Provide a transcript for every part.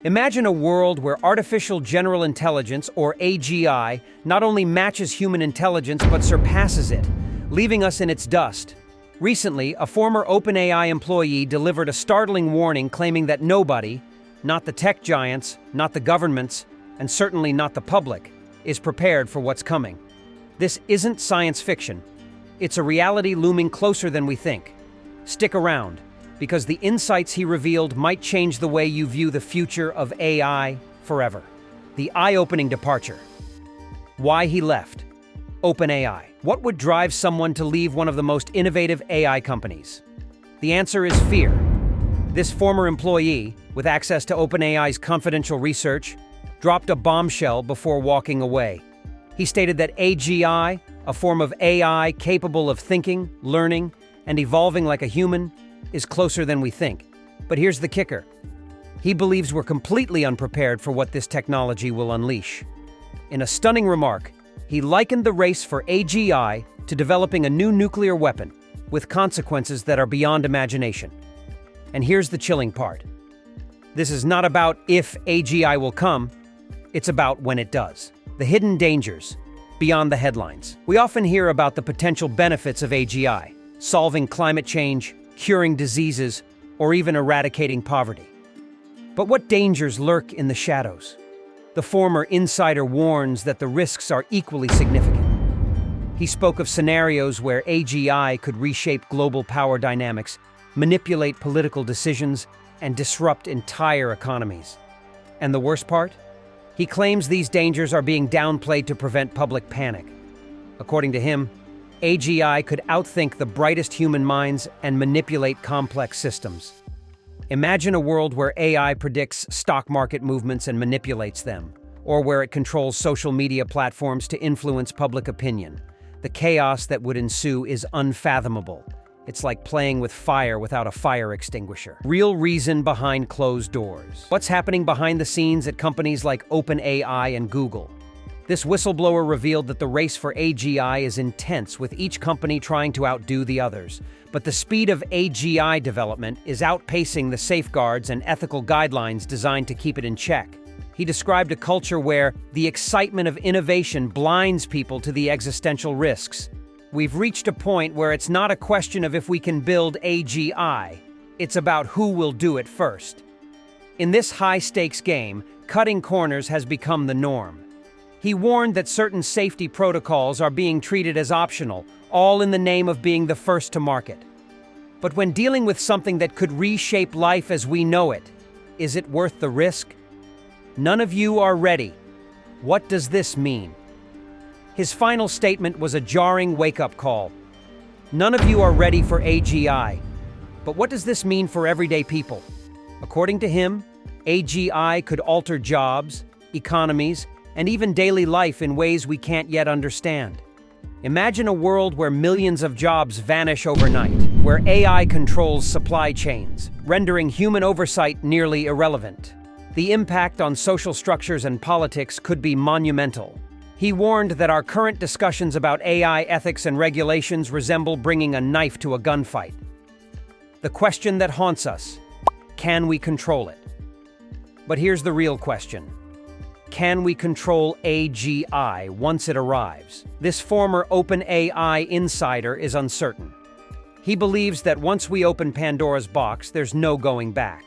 Imagine a world where artificial general intelligence, or AGI, not only matches human intelligence but surpasses it, leaving us in its dust. Recently, a former OpenAI employee delivered a startling warning claiming that nobody, not the tech giants, not the governments, and certainly not the public, is prepared for what's coming. This isn't science fiction. It's a reality looming closer than we think. Stick around, because the insights he revealed might change the way you view the future of AI forever. The eye-opening departure. Why he left OpenAI. What would drive someone to leave one of the most innovative AI companies? The answer is fear. This former employee, with access to OpenAI's confidential research, dropped a bombshell before walking away. He stated that AGI, a form of AI capable of thinking, learning, and evolving like a human, is closer than we think. But here's the kicker. He believes we're completely unprepared for what this technology will unleash. In a stunning remark, he likened the race for AGI to developing a new nuclear weapon, with consequences that are beyond imagination. And here's the chilling part. This is not about if AGI will come, it's about when it does. The hidden dangers, beyond the headlines. We often hear about the potential benefits of AGI, solving climate change, curing diseases, or even eradicating poverty. But what dangers lurk in the shadows? The former insider warns that the risks are equally significant. He spoke of scenarios where AGI could reshape global power dynamics, manipulate political decisions, and disrupt entire economies. And the worst part? He claims these dangers are being downplayed to prevent public panic. According to him, AGI could outthink the brightest human minds and manipulate complex systems. Imagine a world where AI predicts stock market movements and manipulates them, or where it controls social media platforms to influence public opinion. The chaos that would ensue is unfathomable. It's like playing with fire without a fire extinguisher. Real reason behind closed doors. What's happening behind the scenes at companies like OpenAI and Google? This whistleblower revealed that the race for AGI is intense, with each company trying to outdo the others. But the speed of AGI development is outpacing the safeguards and ethical guidelines designed to keep it in check. He described a culture where the excitement of innovation blinds people to the existential risks. We've reached a point where it's not a question of if we can build AGI, it's about who will do it first. In this high-stakes game, cutting corners has become the norm. He warned that certain safety protocols are being treated as optional, all in the name of being the first to market. But when dealing with something that could reshape life as we know it, is it worth the risk? None of you are ready. What does this mean? His final statement was a jarring wake-up call. None of you are ready for AGI. But what does this mean for everyday people? According to him, AGI could alter jobs, economies, and even daily life in ways we can't yet understand. Imagine a world where millions of jobs vanish overnight, where AI controls supply chains, rendering human oversight nearly irrelevant. The impact on social structures and politics could be monumental. He warned that our current discussions about AI ethics and regulations resemble bringing a knife to a gunfight. The question that haunts us: can we control it? But here's the real question. Can we control AGI once it arrives? This former OpenAI insider is uncertain. He believes that once we open Pandora's box, there's no going back.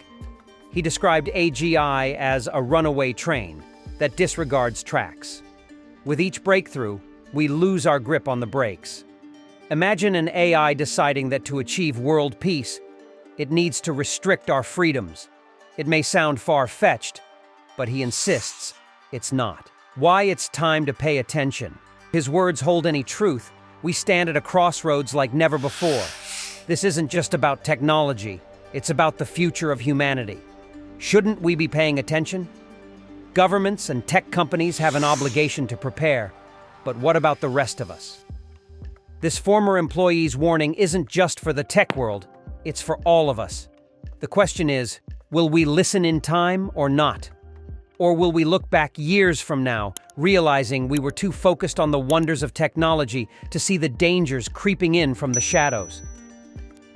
He described AGI as a runaway train that disregards tracks. With each breakthrough, we lose our grip on the brakes. Imagine an AI deciding that to achieve world peace, it needs to restrict our freedoms. It may sound far-fetched, but he insists it's not. Why it's time to pay attention. His words hold any truth. We stand at a crossroads like never before. This isn't just about technology, it's about the future of humanity. Shouldn't we be paying attention? Governments and tech companies have an obligation to prepare, but what about the rest of us? This former employee's warning isn't just for the tech world, it's for all of us. The question is, will we listen in time or not? Or will we look back years from now, realizing we were too focused on the wonders of technology to see the dangers creeping in from the shadows?